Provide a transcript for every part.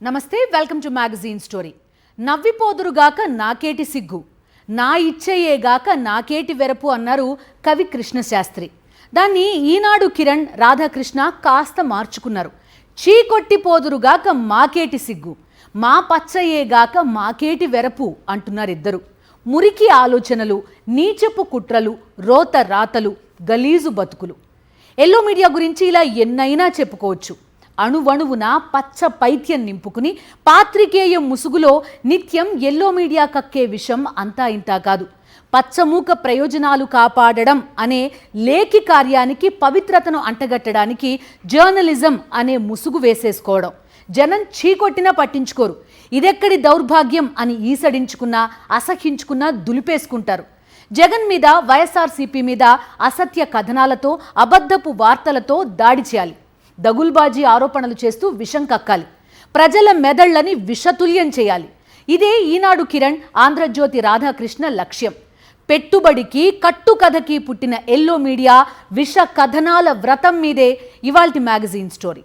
నమస్తే, welcome to magazine story. నవ్విపోదురుగాక నాకేటి సిగ్గు, నా ఇచ్చేయేగాక నాకేటి వెరపు అన్నారు కవి కృష్ణశాస్త్రి. దాన్ని ఈనాడు కిరణ్, రాధాకృష్ణ కాస్త మార్చుకున్నారు. చీకొట్టిపోదురుగాక మాకేటి సిగ్గు, మా పచ్చయ్యేగాక మాకేటి వెరపు అంటున్నారు ఇద్దరు. మురికి ఆలోచనలు, నీచపు కుట్రలు, రోత రాతలు, గలీజు బతుకులు. ఎల్లో మీడియా గురించి ఇలా ఎన్నైనా చెప్పుకోవచ్చు. అణువణువున పచ్చ పైత్యం నింపుకుని పాత్రికేయ ముసుగులో నిత్యం ఎల్లో మీడియా కక్కే విషం అంతా ఇంతా కాదు. పచ్చమూక ప్రయోజనాలు కాపాడడం అనే లేఖి కార్యానికి పవిత్రతను అంటగట్టడానికి జర్నలిజం అనే ముసుగు వేసేసుకోవడం. జనం చీకొట్టినా పట్టించుకోరు. ఇదెక్కడి దౌర్భాగ్యం అని ఈసడించుకున్నా, అసహ్యించుకున్నా దులిపేసుకుంటారు. జగన్ మీద, వైఎస్ఆర్సీపీ మీద అసత్య కథనాలతో, అబద్ధపు వార్తలతో దాడి చేయాలి. దగుల్బాజీ ఆరోపణలు చేస్తూ విషం కక్కాలి. ప్రజల మెదళ్లని విషతుల్యం చేయాలి. ఇదే ఈనాడు కిరణ్, ఆంధ్రజ్యోతి రాధాకృష్ణ లక్ష్యం. పెట్టుబడికి, కట్టుకథకి పుట్టిన ఎల్లో మీడియా విష కథనాల వ్రతం మీదే ఇవాల్టి మ్యాగజైన్ స్టోరీ.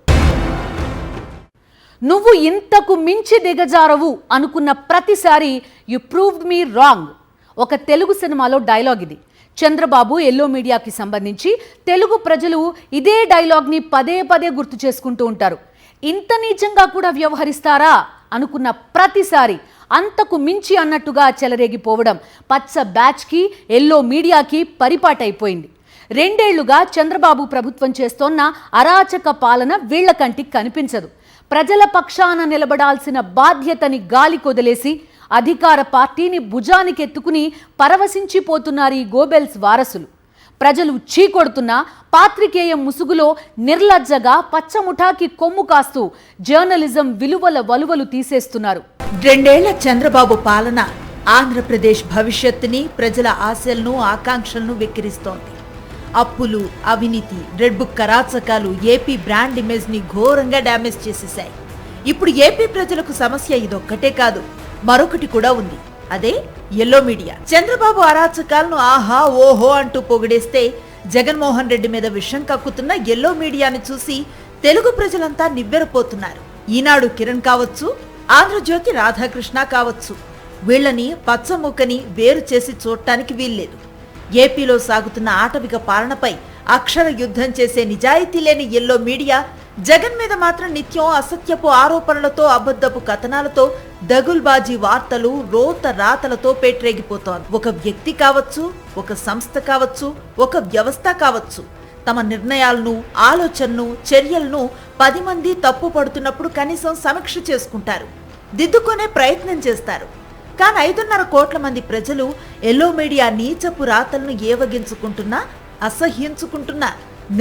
నువ్వు ఇంతకు మించి దిగజారవు అనుకున్న ప్రతిసారి యు ప్రూవ్డ్ మీ రాంగ్. ఒక తెలుగు సినిమాలో డైలాగ్ ఇది. చంద్రబాబు ఎల్లో మీడియాకి సంబంధించి తెలుగు ప్రజలు ఇదే డైలాగ్ని పదే పదే గుర్తు చేసుకుంటూ ఉంటారు. ఇంత నీచంగా కూడా వ్యవహరిస్తారా అనుకున్న ప్రతిసారి అంతకు మించి అన్నట్టుగా చెలరేగిపోవడం పచ్చ బ్యాచ్కి, ఎల్లో మీడియాకి పరిపాటైపోయింది. 2 ఏళ్లుగా చంద్రబాబు ప్రభుత్వం చేస్తోన్న అరాచక పాలన వీళ్ల కంటికి కనిపించదు. ప్రజల పక్షాన నిలబడాల్సిన బాధ్యతని గాలి కొదిలేసి అధికార పార్టీని భుజానికెత్తుకుని పరవశించిపోతున్నారు ఈ గోబెల్స్ వారసులు. ప్రజలు చీకొడుతున్న పాత్రికేయ ముసుగులో నిర్లజ్జగా పచ్చముఠాకి కొమ్ము కాస్తూ జర్నలిజం విలువల వలువలు తీసేస్తున్నారు. 2 ఏళ్ల చంద్రబాబు పాలన ఆంధ్రప్రదేశ్ భవిష్యత్తుని, ప్రజల ఆశలను, ఆకాంక్షలను వెక్కిరిస్తోంది. అప్పులు, అవినీతి, రెడ్ బుక్ అరాచకాలు ఏపీ బ్రాండ్ ఇమేజ్ ని ఘోరంగా డ్యామేజ్ చేసేశాయి. ఇప్పుడు ఏపీ ప్రజలకు సమస్య ఇదొక్కటే కాదు, మరొకటి కూడా ఉంది. అదే ఎల్లో మీడియా. చంద్రబాబు అరాచకాలను ఆహా ఓహో అంటూ పొగిడేస్తే, జగన్మోహన్ రెడ్డి మీద విషం కక్కుతున్న ఎల్లో మీడియాని చూసి తెలుగు ప్రజలంతా నివ్వెరపోతున్నారు. ఈనాడు కిరణ్ కావచ్చు, ఆంధ్రజ్యోతి రాధాకృష్ణ కావచ్చు, వీళ్లని పచ్చముక్కని వేరు చేసి చూడటానికి వీల్లేదు. ఏపీలో సాగుతున్న ఆటవిక పాలనపై అక్షర యుద్ధం చేసే నిజాయితీ లేని ఎల్లో మీడియా జగన్ మీద మాత్రం నిత్యం అసత్యపు ఆరోపణలతో, అబద్ధపు కథనాలతో, దగుల్బాజీ వార్తలు, రోత రాతలతో పేట్రేగిపోతోంది. ఒక వ్యక్తి కావచ్చు, ఒక సంస్థ కావచ్చు, ఒక వ్యవస్థ కావచ్చు, తమ నిర్ణయాలను, ఆలోచనను, చర్యలను 10 మంది తప్పు పడుతున్నప్పుడు కనీసం సమీక్ష చేసుకుంటారు, దిద్దుకునే ప్రయత్నం చేస్తారు. కానీ 5.5 కోట్ల మంది ప్రజలు ఎల్లో మీడియా నీచపు రాతలను ఏవగించుకుంటున్నా, అసహ్యించుకుంటున్నా,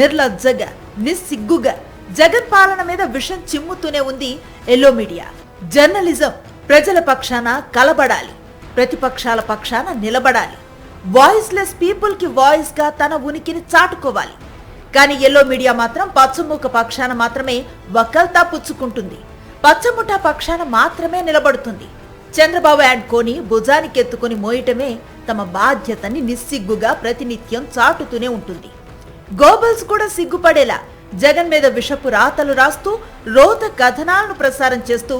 నిర్లజ్జగా, నిస్సిగ్గుగా జగన్ పాలన మీద విషం చిమ్ముతూనే ఉంది ఎల్లో మీడియా. జర్నలిజం ప్రజల పక్షాన కలబడాలి, ప్రతిపక్షాల పక్షాన నిలబడాలి, వాయిస్లెస్ పీపుల్ కి వాయిస్ గా తన ఉనికిని చాటుకోవాలి. కానీ ఎల్లో మీడియా మాత్రం పచ్చమూక పక్షాన మాత్రమే వకల్తా పుచ్చుకుంటుంది, పచ్చముఠా పక్షాన మాత్రమే నిలబడుతుంది. చంద్రబాబు అండ్ కోని భుజానికెత్తుకుని మోయటమే తమ బాధ్యతని నిస్సిగ్గుగా ప్రతినిత్యం చాటుతూనే ఉంటుంది. గోబల్స్ కూడా సిగ్గుపడేలా జగన్ మీద విషపు రాతలు రాస్తూ, రోత కథనాలను ప్రసారం చేస్తూ,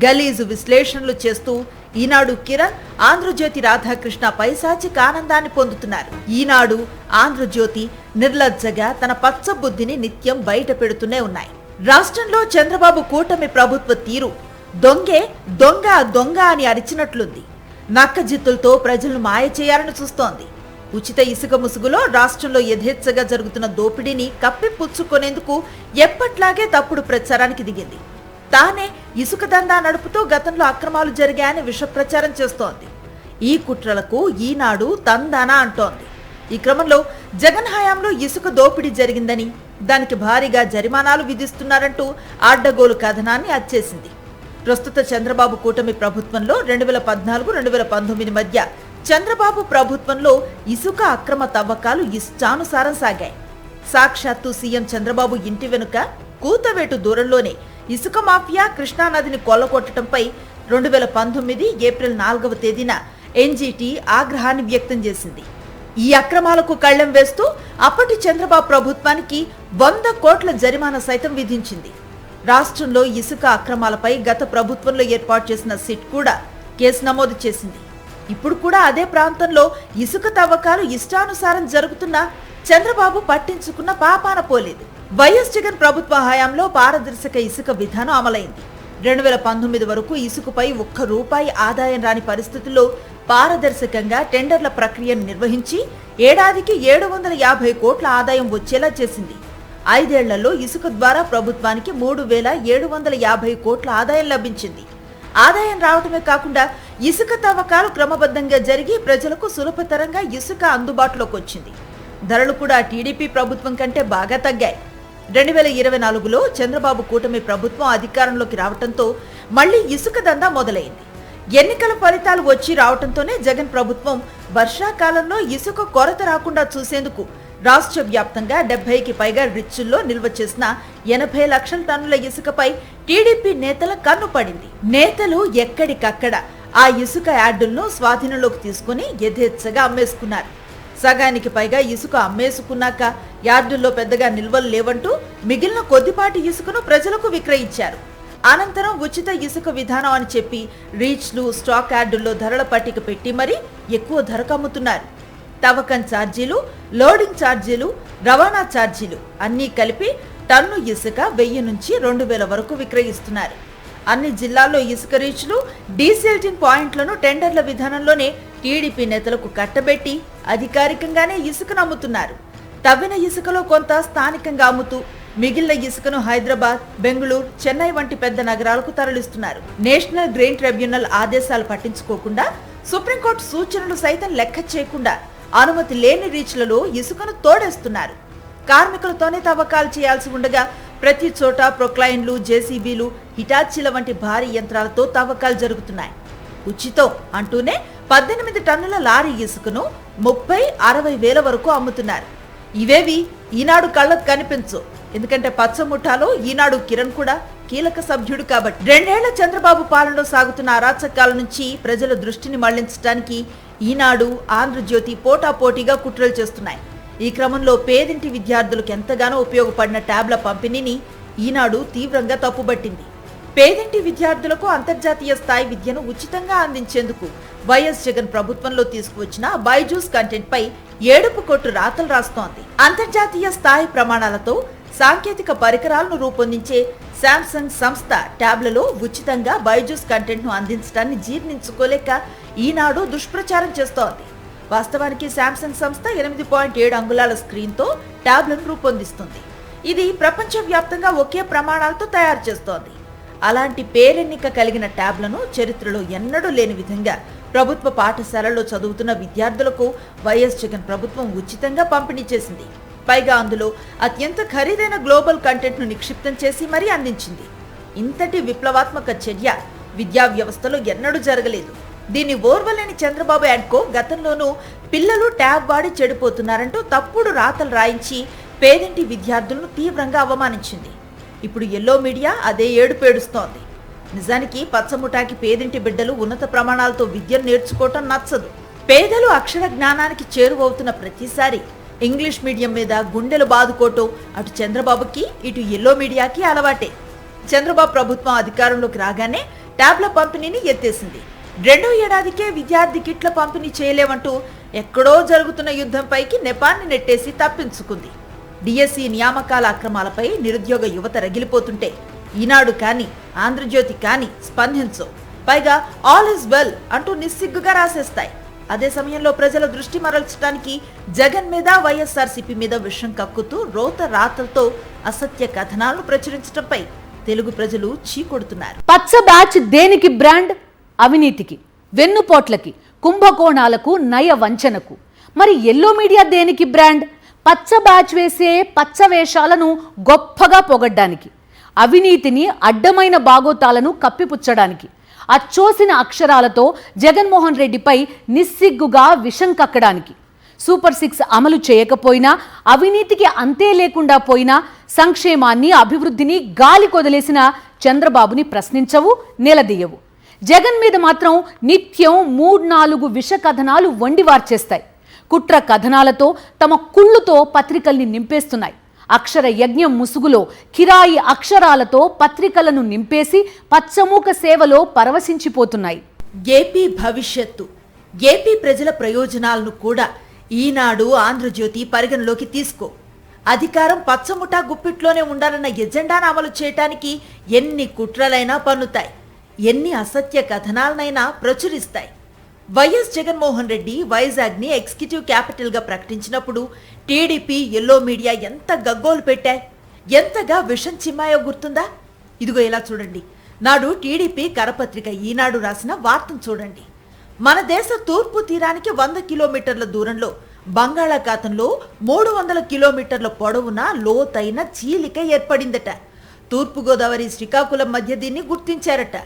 గలీజు విశ్లేషణలు చేస్తూ ఈనాడు కిరణ్, ఆంధ్రజ్యోతి రాధాకృష్ణ పైశాచిక ఆనందాన్ని పొందుతున్నారు. ఈనాడు, ఆంధ్రజ్యోతి నిర్లజ్జగా తన పచ్చ బుద్ధిని నిత్యం బయట పెడుతూనే ఉన్నాయి. రాష్ట్రంలో చంద్రబాబు కూటమి ప్రభుత్వ తీరు దొంగే దొంగ దొంగ అని అరిచినట్లుంది. నక్కజిత్తులతో ప్రజలను మాయ చేయాలని చూస్తోంది. ఉచిత ఇసుక ముసుగులో రాష్ట్రంలో యథేచ్ఛగా జరుగుతున్న దోపిడీని కప్పిపుచ్చుకునేందుకు ఎప్పట్లాగే తప్పుడు ప్రచారానికి దిగింది. తానే ఇసుక దందా నడుపుతూ గతంలో అక్రమాలు జరిగాయని విష ప్రచారం చేస్తోంది. ఈ కుట్రలకు ఈనాడు తందానా అంటోంది. ఈ క్రమంలో జగన్ హయాంలో ఇసుక దోపిడీ జరిగిందని, దానికి భారీగా జరిమానాలు విధిస్తున్నారంటూ అడ్డగోలు కథనాన్ని అచ్చేసింది. ప్రస్తుత చంద్రబాబు కూటమి ప్రభుత్వంలో 2014-2019 మధ్య చంద్రబాబు ప్రభుత్వంలో ఇసుక అక్రమ తవ్వకాలు ఇష్టానుసారం సాగాయి. సాక్షాత్తు సీఎం చంద్రబాబు ఇంటి వెనుక కూతవేటు దూరంలోనే ఇసుక మాఫియా కృష్ణానదిని కొల్లగొట్టడంపై 2019 ఏప్రిల్ 4వ తేదీన ఎన్జీటీ ఆగ్రహాన్ని వ్యక్తం చేసింది. ఈ అక్రమాలకు కళ్లెం వేస్తూ అప్పటి చంద్రబాబు ప్రభుత్వానికి 100 కోట్ల జరిమానా సైతం విధించింది. రాష్ట్రంలో ఇసుక అక్రమాలపై గత ప్రభుత్వంలో ఏర్పాటు చేసిన సిట్ కూడా కేసు నమోదు చేసింది. ఇప్పుడు కూడా అదే ప్రాంతంలో ఇసుక తవ్వకాలు ఇష్టానుసారం జరుగుతున్నా చంద్రబాబు పట్టించుకున్న పాపాన పోలేదు. వైఎస్ జగన్ ప్రభుత్వ హయాంలో పారదర్శక ఇసుక విధానం అమలైంది. 2019 వరకు ఇసుకపై ₹1 ఆదాయం రాని పరిస్థితుల్లో పారదర్శకంగా టెండర్ల ప్రక్రియను నిర్వహించి ఏడాదికి 750 కోట్ల ఆదాయం వచ్చేలా చేసింది. 5 ఏళ్లలో ఇసుక ద్వారా ప్రభుత్వానికి 3,750 కోట్ల ఆదాయం లభించింది. ఆదాయం రావటమే కాకుండా ఇసుక తవ్వకాలు క్రమబద్ధంగా జరిగి ప్రజలకు సులభతరంగా ఇసుక అందుబాటులోకి వచ్చింది. ధరలు కూడా టీడీపీ ప్రభుత్వం కంటే బాగా తగ్గాయి. 2024లో చంద్రబాబు కూటమి ప్రభుత్వం అధికారంలోకి రావడంతో మళ్లీ ఇసుక దందా మొదలైంది. ఎన్నికల ఫలితాలు వచ్చి రావడంతోనే జగన్ ప్రభుత్వం వర్షాకాలంలో ఇసుక కొరత రాకుండా చూసేందుకు రాష్ట్ర వ్యాప్తంగా 70కి పైగా రిచ్చుల్లో నిల్వ చేసిన 80 లక్షల టన్నుల ఇసుకపై టీడీపీ నేతల కన్ను పడింది. నేతలు ఎక్కడికక్కడ ఆ ఇసుక యార్డులను స్వాధీనంలోకి తీసుకుని యథేచ్ఛగా అమ్మేసుకున్నారు. సగానికి పైగా ఇసుక అమ్మేసుకున్నాక యార్డుల్లో పెద్దగా నిల్వలు లేవంటూ మిగిలిన కొద్దిపాటి ఇసుకను ప్రజలకు విక్రయించారు. అనంతరం ఉచిత ఇసుక విధానం అని చెప్పి రీచ్లు, స్టాక్ యార్డుల్లో ధరల పట్టిక పెట్టి మరీ ఎక్కువ ధరకు అమ్ముతున్నారు. తవ్వకం ఛార్జీలు, లోడింగ్ ఛార్జీలు, రవాణా ఛార్జీలు అన్నీ కలిపి టన్ను ఇసుక 1000 నుంచి 2000 వరకు విక్రయిస్తున్నారు. అన్ని జిల్లాల్లో ఇసుక రీచ్లు, డీసెల్టింగ్ పాయింట్లను టెండర్ల విధానంలోనే టీడీపీ నేతలకు కట్టబెట్టి అధికారికంగానే ఇసుకను అమ్ముతున్నారు. తవ్విన ఇసుకలో కొంత స్థానికంగా అమ్ముతూ మిగిలిన ఇసుకను హైదరాబాద్, బెంగళూరు, చెన్నై వంటి పెద్ద నగరాలకు తరలిస్తున్నారు. నేషనల్ గ్రెయిన్ ట్రిబ్యునల్ ఆదేశాలు పట్టించుకోకుండా, సుప్రీంకోర్టు సూచనలు సైతం లెక్క చేయకుండా అనుమతి లేని రీచ్లలో ఇసుకను తోడేస్తున్నారు. కార్మికులతోనే తవ్వకాలు చేయాల్సి ఉండగా ప్రతి చోట ప్రొక్లైన్లు, జేసీబీలు, హిటాచీల వంటి భారీ యంత్రాలతో తవ్వకాలు జరుగుతున్నాయి. ఉచితం అంటూనే 18 టన్నుల లారీ ఇసుకను 30-60 వేల వరకు అమ్ముతున్నారు. ఇవేవి ఈనాడు కళ్ళకు కనిపించు. ఎందుకంటే పచ్చ ముఠాలో ఈనాడు కిరణ్ కూడా కీలక సభ్యుడు కాబట్టి. 2 ఏళ్ల చంద్రబాబు పాలనలో సాగుతున్న అరాచకాల నుంచి ప్రజల దృష్టిని మళ్లించడానికి ఈనాడు, ఆంధ్రజ్యోతి పోటాపోటీగా కుట్రలు చేస్తున్నాయి. ఈ క్రమంలో పేదింటి విద్యార్థులకు ఎంతగానో ఉపయోగపడిన ట్యాబ్ల పంపిణీని ఈనాడు తీవ్రంగా తప్పుబట్టింది. పేదింటి విద్యార్థులకు అంతర్జాతీయ స్థాయి విద్యను ఉచితంగా అందించేందుకు వైఎస్ జగన్ ప్రభుత్వంలో తీసుకువచ్చిన బైజూస్ కంటెంట్ పై ఏడుపు కొట్టు రాతలు రాస్తోంది. అంతర్జాతీయ స్థాయి ప్రమాణాలతో సాంకేతిక పరికరాలను రూపొందించే శాంసంగ్ సంస్థ ట్యాబ్లలో ఉచితంగా బైజూస్ కంటెంట్ ను అందించడాన్ని జీర్ణించుకోలేక ఈనాడు దుష్ప్రచారం చేస్తోంది. వాస్తవానికి శాంసంగ్ సంస్థ 8.7 అంగుళాల స్క్రీన్ తో ట్యాబ్లను రూపొందిస్తుంది. ఇది ప్రపంచవ్యాప్తంగా ఒకే ప్రమాణాలతో తయారు చేస్తోంది. అలాంటి పేరెన్నిక కలిగిన ట్యాబ్లను చరిత్రలో ఎన్నడూ లేని విధంగా ప్రభుత్వ పాఠశాలల్లో చదువుతున్న విద్యార్థులకు వైఎస్ జగన్ ప్రభుత్వం ఉచితంగా పంపిణీ చేసింది. పైగా అందులో అత్యంత ఖరీదైన గ్లోబల్ కంటెంట్ ను నిక్షిప్తం చేసి మరీ అందించింది. ఇంతటి విప్లవాత్మక చర్య విద్యా వ్యవస్థలో ఎన్నడూ జరగలేదు. దీన్ని ఓర్వలేని చంద్రబాబు అండ్ కో గతంలోనూ పిల్లలు ట్యాబ్ వాడి చెడిపోతున్నారంటూ తప్పుడు రాతలు రాయించి పేదింటి విద్యార్థులను తీవ్రంగా అవమానించింది. ఇప్పుడు ఎల్లో మీడియా అదే ఏడుపేడుస్తోంది. నిజానికి పచ్చముఠాకి పేదింటి బిడ్డలు ఉన్నత ప్రమాణాలతో విద్యను నేర్చుకోవటం నచ్చదు. పేదలు అక్షర జ్ఞానానికి చేరువవుతున్న ప్రతిసారి ఇంగ్లీష్ మీడియం మీద గుండెలు బాదుకోవటం అటు చంద్రబాబుకి, ఇటు ఎల్లో మీడియాకి అలవాటే. చంద్రబాబు ప్రభుత్వం అధికారంలోకి రాగానే ట్యాబ్ల పంపిణీని ఎత్తేసింది. 2వ ఏడాదికే విద్యార్థి కిట్ల పంపిణీ చేయలేమంటూ ఎక్కడో జరుగుతున్న యుద్ధంపైకి నెపాన్ని నెట్టేసి తప్పించుకుంది. డిఎస్సి నియామకాల అక్రమాలపై నిరుద్యోగ యువత రగిలిపోతుంటే ఈనాడు కానీ, ఆంధ్రజ్యోతి కానీ స్పందించవు. పైగా ఆల్ ఇస్ వెల్ అంటూ నిస్సిగ్గుగా రాసేస్తాయి. అదే సమయంలో ప్రజల దృష్టి మరల్చడానికి జగన్ మీద, వైఎస్ఆర్సీపీ మీద విషం కక్కుతూ రోత రాతలతో అసత్య కథనాలను ప్రచురించడంపై తెలుగు ప్రజలు చీకొడుతున్నారు. పచ్చ బ్యాచ్ దేనికి బ్రాండ్? అవినీతికి, వెన్నుపోట్లకి, కుంభకోణాలకు, నయ వంచనకు. మరి ఎల్లో మీడియా దేనికి బ్రాండ్? పచ్చ బ్యాచ్ వేసే పచ్చ వేషాలను గొప్పగా పొగడ్డానికి, అవినీతిని, అడ్డమైన బాగోతాలను కప్పిపుచ్చడానికి, అచ్చోసిన అక్షరాలతో జగన్మోహన్ రెడ్డిపై నిస్సిగ్గుగా విషం కక్కడానికి. సూపర్ 6 అమలు చేయకపోయినా, అవినీతికి అంతే లేకుండా పోయినా, సంక్షేమాన్ని, అభివృద్ధిని గాలి కొదిలేసిన చంద్రబాబుని ప్రశ్నించవు, నిలదీయవు. జగన్ మీద మాత్రం నిత్యం 3-4 విష కథనాలు వండివార్చేస్తాయి. కుట్ర కథనాలతో తమ కుళ్ళుతో పత్రికల్ని నింపేస్తున్నాయి. అక్షర యజ్ఞం ముసుగులో కిరాయి అక్షరాలతో పత్రికలను నింపేసి పచ్చమూక సేవలో పరవశించిపోతున్నాయి. ఏపీ భవిష్యత్తు, ఏపీ ప్రజల ప్రయోజనాలను కూడా ఈనాడు, ఆంధ్రజ్యోతి పరిగణలోకి తీసుకో. అధికారం పచ్చముఠా గుప్పిట్లోనే ఉండాలన్న ఎజెండాను అమలు చేయటానికి ఎన్ని కుట్రలైనా పన్నుతాయి, ఎన్ని అసత్య కథనాలనైనా ప్రచురిస్తాయి. వైఎస్ జగన్మోహన్ రెడ్డి వైజాగ్ని ఎగ్జిక్యూటివ్ క్యాపిటల్గా ప్రకటించినప్పుడు టీడీపీ, ఎల్లో మీడియా ఎంత గగ్గోలు పెట్టాయి, ఎంతగా విషం చిమ్మాయో గుర్తుందా? ఇదిగో ఇలా చూడండి. నాడు టీడీపీ కరపత్రిక ఈనాడు రాసిన వార్తను చూడండి. మన దేశ తూర్పు తీరానికి 100 కిలోమీటర్ల దూరంలో బంగాళాఖాతంలో 300 కిలోమీటర్ల పొడవున లోతైన చీలిక ఏర్పడిందట. తూర్పుగోదావరి, శ్రీకాకుళం మధ్య దీన్ని గుర్తించారట.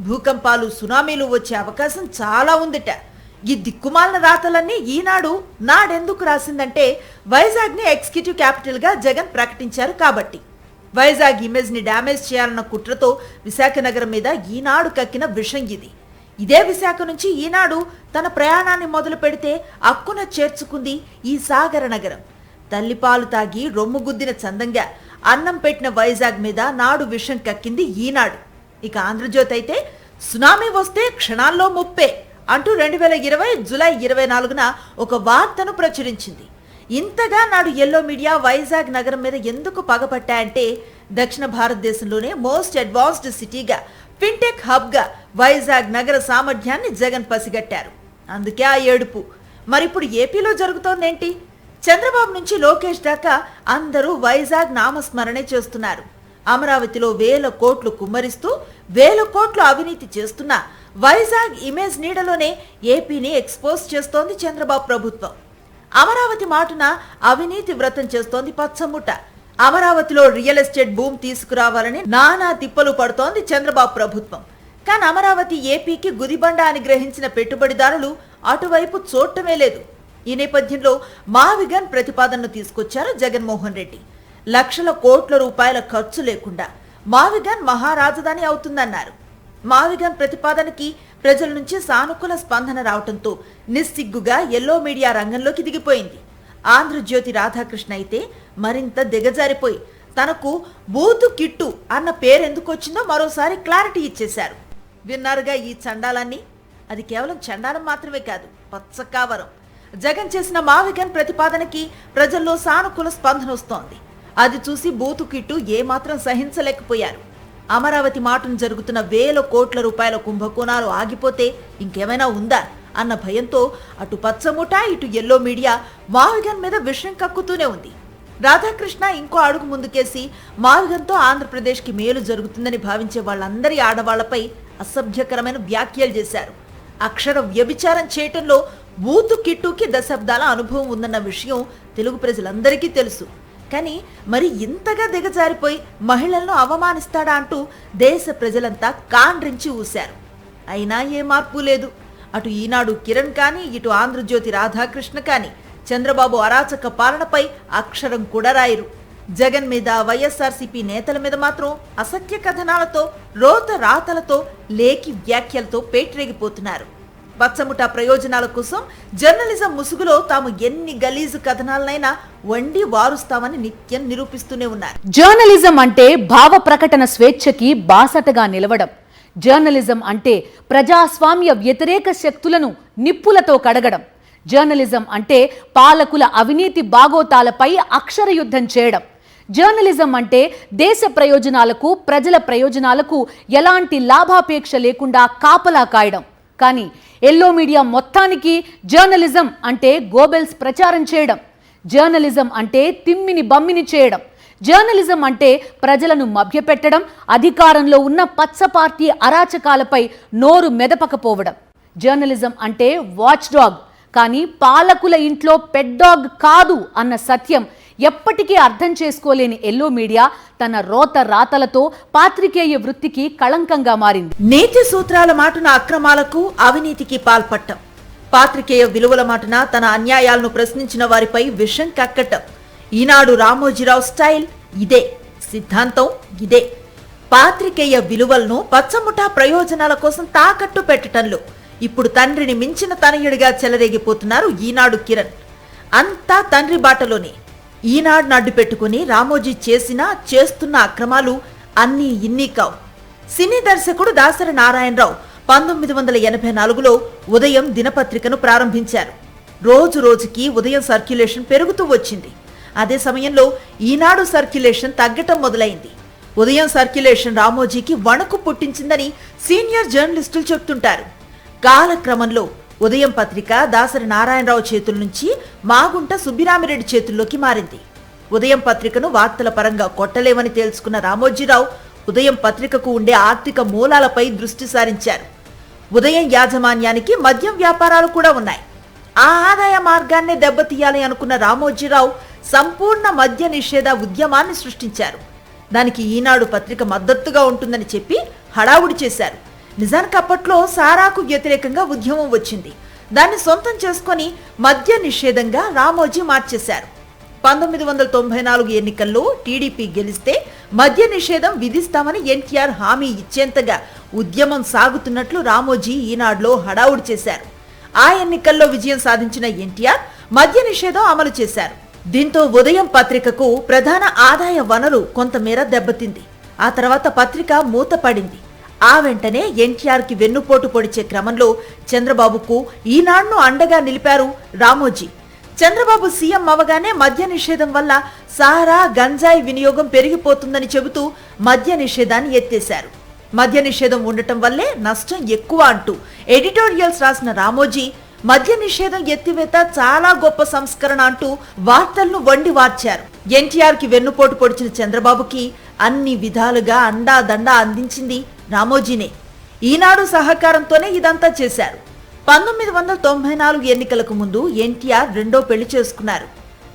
భూకంపాలు, సునామీలు వచ్చే అవకాశం చాలా ఉందట. ఈ దిక్కుమాలిన రాతలన్నీ ఈనాడు నాడెందుకు రాసిందంటే వైజాగ్ని ఎగ్జిక్యూటివ్ క్యాపిటల్గా జగన్ ప్రకటించారు కాబట్టి. వైజాగ్ ఇమేజ్ని డ్యామేజ్ చేయాలన్న కుట్రతో విశాఖ నగరం మీద ఈనాడు కక్కిన విషం ఇది. ఇదే విశాఖ నుంచి ఈనాడు తన ప్రయాణాన్ని మొదలు పెడితే అక్కున చేర్చుకుంది ఈ సాగర నగరం. తల్లిపాలు తాగి రొమ్ముగుద్దిన చందంగా అన్నం పెట్టిన వైజాగ్ మీద నాడు విషం కక్కింది ఈనాడు. ఇక ఆంధ్రజ్యోతి అయితే సునామీ వస్తే క్షణాల్లో ముప్పే అంటూ 2020 జూలై 24న ఒక వార్తను ప్రచురించింది. ఇంతగా నాడు ఎల్లో మీడియా వైజాగ్ నగరం మీద ఎందుకు పగపట్టాయంటే దక్షిణ భారతదేశంలోనే మోస్ట్ అడ్వాన్స్డ్ సిటీగా, ఫిన్టెక్ హబ్గా వైజాగ్ నగర సామర్థ్యాన్ని జగన్ పసిగట్టారు. అందుకే ఆ ఏడుపు. మరిప్పుడు ఏపీలో జరుగుతోందేంటి? చంద్రబాబు నుంచి లోకేష్ దాకా అందరూ వైజాగ్ నామస్మరణే చేస్తున్నారు. అమరావతిలో 1000 కోట్లు కుమ్మరిస్తూ 1000 కోట్లు అవినీతి చేస్తున్న వైజాగ్ ఇమేజ్ నీడలోనే ఏపీని ఎక్స్పోజ్ చేస్తోంది చంద్రబాబు ప్రభుత్వం. అమరావతి మాటున అవినీతి వ్రతం చేస్తోంది పచ్చముఠ. అమరావతిలో రియల్ ఎస్టేట్ భూమి తీసుకురావాలని నానా తిప్పలు పడుతోంది చంద్రబాబు ప్రభుత్వం. కానీ అమరావతి ఏపీకి గుదిబండ అని గ్రహించిన పెట్టుబడిదారులు అటువైపు చూడటమే లేదు. ఈ నేపథ్యంలో మావిగన్ ప్రతిపాదనను తీసుకొచ్చారు జగన్మోహన్ రెడ్డి. లక్షల కోట్ల రూపాయల ఖర్చు లేకుండా మావిగన్ మహారాజధాని అవుతుందన్నారు. మావిగన్ ప్రతిపాదనకి ప్రజల నుంచి సానుకూల స్పందన రావడంతో నిస్సిగ్గుగా ఎల్లో మీడియా రంగంలోకి దిగిపోయింది. ఆంధ్రజ్యోతి రాధాకృష్ణ అయితే మరింత దిగజారిపోయి తనకు బూతు కిట్టు అన్న పేరు ఎందుకు వచ్చిందో మరోసారి క్లారిటీ ఇచ్చేశారు. విన్నారుగా ఈ చండాలాన్ని? అది కేవలం చండాలం మాత్రమే కాదు, పచ్చకావరం. జగన్ చేసిన మావిగన్ ప్రతిపాదనకి ప్రజల్లో సానుకూల స్పందన వస్తోంది. అది చూసి బూతు కిట్టు ఏమాత్రం సహించలేకపోయారు. అమరావతి మాటను జరుగుతున్న 1000 కోట్ల రూపాయల కుంభకోణాలు ఆగిపోతే ఇంకేమైనా ఉందా అన్న భయంతో అటు పచ్చముఠ, ఇటు ఎల్లో మీడియా మావిగన్ మీద విషయం కక్కుతూనే ఉంది. రాధాకృష్ణ ఇంకో అడుగు ముందుకేసి మావిగన్తో ఆంధ్రప్రదేశ్కి మేలు జరుగుతుందని భావించే వాళ్ళందరి ఆడవాళ్లపై అసభ్యకరమైన వ్యాఖ్యలు చేశారు. అక్షర వ్యభిచారం చేయటంలో బూతు కిట్టుకి దశాబ్దాల అనుభవం ఉందన్న విషయం తెలుగు ప్రజలందరికీ తెలుసు. కానీ మరి ఇంతగా దిగజారిపోయి మహిళలను అవమానిస్తాడా అంటూ దేశ ప్రజలంతా కాండ్రించి ఊశారు. అయినా ఏ మార్పు లేదు. అటు ఈనాడు కిరణ్ కానీ, ఇటు ఆంధ్రజ్యోతి రాధాకృష్ణ కానీ చంద్రబాబు అరాచక పాలనపై అక్షరం కూడా రాయరు. జగన్ మీద, వైఎస్ఆర్సీపీ నేతల మీద మాత్రం అసత్య కథనాలతో, రోత రాతలతో, లేఖి వ్యాఖ్యలతో పేట్రేగిపోతున్నారు. పచ్చముఠ ప్రయోజనాల కోసం జర్నలిజం ముసుగులో తాము ఎన్ని గలీజు కథనాలనైనా వండి వారుస్తామని నిత్యం నిరూపిస్తూనే ఉన్నారు. జర్నలిజం అంటే భావ ప్రకటన స్వేచ్ఛకి బాసటగా నిలవడం. జర్నలిజం అంటే ప్రజాస్వామ్య వ్యతిరేక శక్తులను నిప్పులతో కడగడం. జర్నలిజం అంటే పాలకుల అవినీతి బాగోతాలపై అక్షర యుద్ధం చేయడం. జర్నలిజం అంటే దేశ ప్రయోజనాలకు, ప్రజల ప్రయోజనాలకు ఎలాంటి లాభాపేక్ష లేకుండా కాపలా కాయడం. కానీ ఎల్లో మీడియా మొత్తానికి జర్నలిజం అంటే గోబెల్స్ ప్రచారం చేయడం. జర్నలిజం అంటే తిమ్మిని బమ్మిని చేయడం. జర్నలిజం అంటే ప్రజలను మభ్యపెట్టడం, అధికారంలో ఉన్న పచ్చ పార్టీ అరాచకాలపై నోరు మెదపకపోవడం. జర్నలిజం అంటే వాచ్ డాగ్, కానీ పాలకుల ఇంట్లో పెట్ డాగ్ కాదు అన్న సత్యం ఎప్పటికీ అర్థం చేసుకోలేని ఎల్లో మీడియా తన రోత రాతలతో పాత్రికేయ వృత్తికి కళంకంగా మారింది. నీతి సూత్రాల మాటున అక్రమాలకు, అవినీతికి పాల్పట్టం. పాత్రికేయ విలువల మాటున తన అన్యాయాలను ప్రశ్నించిన వారిపై విషం కక్కటం. ఈనాడు రామోజీరావు స్టైల్ ఇదే, సిద్ధాంతం ఇదే. పాత్రికేయ విలువలను పచ్చముఠా ప్రయోజనాల కోసం తాకట్టు పెట్టడంలో ఇప్పుడు తండ్రిని మించిన తనయుడిగా చెలరేగిపోతున్నారు ఈనాడు కిరణ్. అంతా తండ్రి బాటలోనే. ఈనాడు నడ్డు పెట్టుకుని రామోజీ చేస్తున్న అక్రమాలు అన్నీ ఇన్ని కావు. సినీ దర్శకుడు దాసరి నారాయణరావు 1984లో ఉదయం దినపత్రికను ప్రారంభించారు. రోజు రోజుకి ఉదయం సర్క్యులేషన్ పెరుగుతూ వచ్చింది. అదే సమయంలో ఈనాడు సర్క్యులేషన్ తగ్గటం మొదలైంది. ఉదయం సర్క్యులేషన్ రామోజీకి వణుకు పుట్టించిందని సీనియర్ జర్నలిస్టులు చెప్తుంటారు. కాలక్రమంలో ఉదయం పత్రిక దాసరి నారాయణరావు చేతుల నుంచి మాగుంట సుబ్బిరామిరెడ్డి చేతుల్లోకి మారింది. ఉదయం పత్రికను వార్తల పరంగా కొట్టలేమని తేల్చుకున్న రామోజీరావు ఉదయం పత్రికకు ఉండే ఆర్థిక మూలాలపై దృష్టి సారించారు. ఉదయం యాజమాన్యానికి మద్యం వ్యాపారాలు కూడా ఉన్నాయి. ఆ ఆదాయ మార్గాన్నే దెబ్బతీయాలి అనుకున్న రామోజీరావు సంపూర్ణ మద్య నిషేధ ఉద్యమాన్ని సృష్టించారు. దానికి ఈనాడు పత్రిక మద్దతుగా ఉంటుందని చెప్పి హడావుడి చేశారు. నిజానికి అప్పట్లో సారాకు వ్యతిరేకంగా ఉద్యమం వచ్చింది. దాన్ని సొంతం చేసుకొని మద్య నిషేధంగా రామోజీ మార్చేశారు. 1994 ఎన్నికల్లో టీడీపీ గెలిస్తే మద్య నిషేధం విధిస్తామని ఎన్టీఆర్ హామీ ఇచ్చేంతగా ఉద్యమం సాగుతున్నట్లు రామోజీ ఈనాడులో హడావుడి చేశారు. ఆ ఎన్నికల్లో విజయం సాధించిన ఎన్టీఆర్ మద్య నిషేధం అమలు చేశారు. దీంతో ఉదయం పత్రికకు ప్రధాన ఆదాయ వనరు కొంతమేర దెబ్బతింది. ఆ తర్వాత పత్రిక మూతపడింది. ఆ వెంటనే ఎన్టీఆర్కి వెన్నుపోటు పొడిచే క్రమంలో చంద్రబాబుకు ఈనాడును అండగా నిలిపారు రామోజీ. చంద్రబాబు సీఎం అవగానే మద్య నిషేధం వల్ల సారా గంజాయి వినియోగం పెరిగిపోతుందని చెబుతూ మద్య నిషేధాన్ని ఎత్తేశారు. మద్య నిషేధం ఉండటం వల్లే నష్టం ఎక్కువ అంటూ ఎడిటోరియల్స్ రాసిన రామోజీ మద్య నిషేధం ఎత్తివేత చాలా గొప్ప సంస్కరణ అంటూ వార్తలను వండి వార్చారు. ఎన్టీఆర్కి వెన్నుపోటు పొడిచిన చంద్రబాబుకి అన్ని విధాలుగా అండాదండా అందించింది రామోజీనే. ఈనాడు సహకారంతోనే ఇదంతా చేశారు. 1994 ఎన్నికలకు ముందు ఎన్టీఆర్ రెండో పెళ్లి చేసుకున్నారు.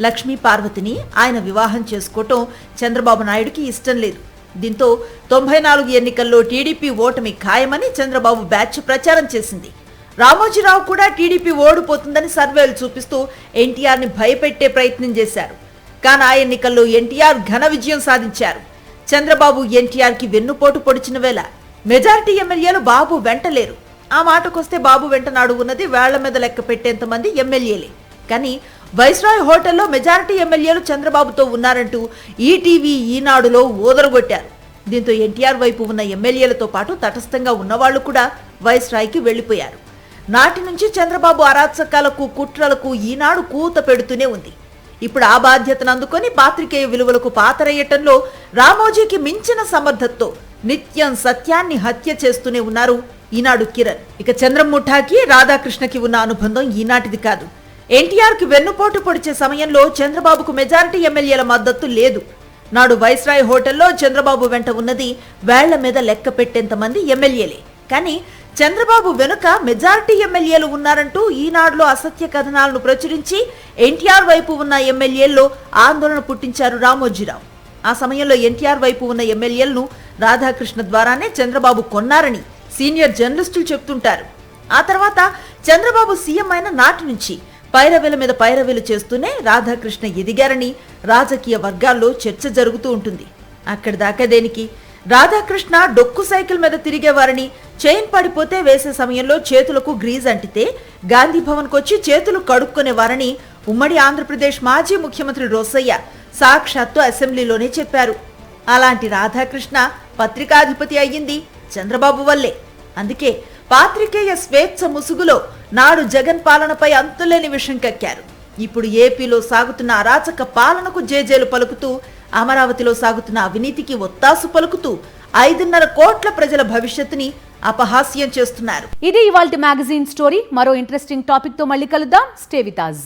లక్ష్మీ పార్వతిని ఆయన వివాహం చేసుకోవటం చంద్రబాబు నాయుడుకి ఇష్టం లేదు. దీంతో 94 ఎన్నికల్లో టీడీపీ ఓటమి ఖాయమని చంద్రబాబు బ్యాచ్ ప్రచారం చేసింది. రామోజీరావు కూడా టీడీపీ ఓడిపోతుందని సర్వేలు చూపిస్తూ ఎన్టీఆర్ని భయపెట్టే ప్రయత్నం చేశారు. కానీ ఆ ఎన్నికల్లో ఎన్టీఆర్ ఘన విజయం సాధించారు. చంద్రబాబు ఎన్టీఆర్కి వెన్నుపోటు పొడిచిన వేళ మెజారిటీ ఎమ్మెల్యేలు బాబు వెంటలేరు. ఆ మాటకొస్తే బాబు వెంట నాడు ఉన్నది వేళ్ల మీద లెక్క పెట్టేంత మంది ఎమ్మెల్యేలే. కానీ వైస్రాయ్ హోటల్లో మెజారిటీ ఎమ్మెల్యేలు చంద్రబాబుతో ఉన్నారంటూ ఈటీవీ ఈనాడులో ఊదరగొట్టారు. దీంతో ఎన్టీఆర్ వైపు ఉన్న ఎమ్మెల్యేలతో పాటు తటస్థంగా ఉన్నవాళ్లు కూడా వైస్రాయ్కి వెళ్లిపోయారు. నాటి నుంచి చంద్రబాబు అరాచకాలకు కుట్రలకు ఈనాడు కూత పెడుతూనే ఉంది. ఇప్పుడు ఆ బాధ్యతను అందుకొని పాత్రికేయ విలువలకు పాతరయ్యటంలో రామోజీకి మించిన సమర్థతతో నిత్యం సత్యాన్ని హత్య చేస్తూనే ఉన్నారు ఈనాడు కిరణ్. ఇక చంద్రం ముఠాకి రాధాకృష్ణకి ఉన్న అనుబంధం ఈనాటిది కాదు. ఎన్టీఆర్కి వెన్నుపోటు పొడిచే సమయంలో చంద్రబాబుకు మెజారిటీ ఎమ్మెల్యేల మద్దతు లేదు. నాడు వైస్రాయ్ హోటల్లో చంద్రబాబు వెంట ఉన్నది వేళ్ల మీద లెక్క పెట్టేంత మంది ఎమ్మెల్యేలే. కానీ చంద్రబాబు వెనుక మెజారిటీ ఎమ్మెల్యేలు ఉన్నారంటూ ఈనాడులో అసత్య కథనాలను ప్రచురించి ఎన్టీఆర్ వైపు ఉన్న ఎమ్మెల్యేల్లో ఆందోళన పుట్టించారు రామోజీరావు. ఆ సమయంలో ఎన్టీఆర్ వైపు ఉన్న ఎమ్మెల్యేలను రాధాకృష్ణ ద్వారానే చంద్రబాబు కొన్నారని సీనియర్ జర్నలిస్టులు చెప్తుంటారు. ఆ తర్వాత చంద్రబాబు సీఎం అయిన నాటి నుంచి పైరవీల మీద పైరవీలు చేస్తూనే రాధాకృష్ణ ఎదిగారని రాజకీయ వర్గాల్లో చర్చ జరుగుతూ ఉంటుంది. అక్కడి దాకా దేనికి? రాధాకృష్ణ డొక్కు సైకిల్ మీద తిరిగేవారని, చైన్ పడిపోతే వేసే సమయంలో చేతులకు గ్రీజ్ అంటితే గాంధీ భవన్కు వచ్చి చేతులు కడుక్కునేవారని ఉమ్మడి ఆంధ్రప్రదేశ్ మాజీ ముఖ్యమంత్రి రోసయ్య సాక్షాత్తు అసెంబ్లీలోనే చెప్పారు. అలాంటి రాధాకృష్ణ పత్రికాధిపతి అయ్యింది చంద్రబాబు వల్లే. అందుకే పాత్రికేయ స్వేచ్ఛ ముసుగులో నాడు జగన్ పాలనపై అంతులేని విషం కక్కారు. ఇప్పుడు ఏపీలో సాగుతున్న అరాచక పాలనకు జేజేలు పలుకుతూ, అమరావతిలో సాగుతున్న అవినీతికి ఒత్తాసు పలుకుతూ 5.5 కోట్ల ప్రజల భవిష్యత్తుని అపహాస్యం చేస్తున్నారు. ఇది ఇవాల్టి మ్యాగజైన్ స్టోరీ. మరో ఇంట్రెస్టింగ్ టాపిక్ తో మళ్ళీ కలుద్దాం. Stay with us.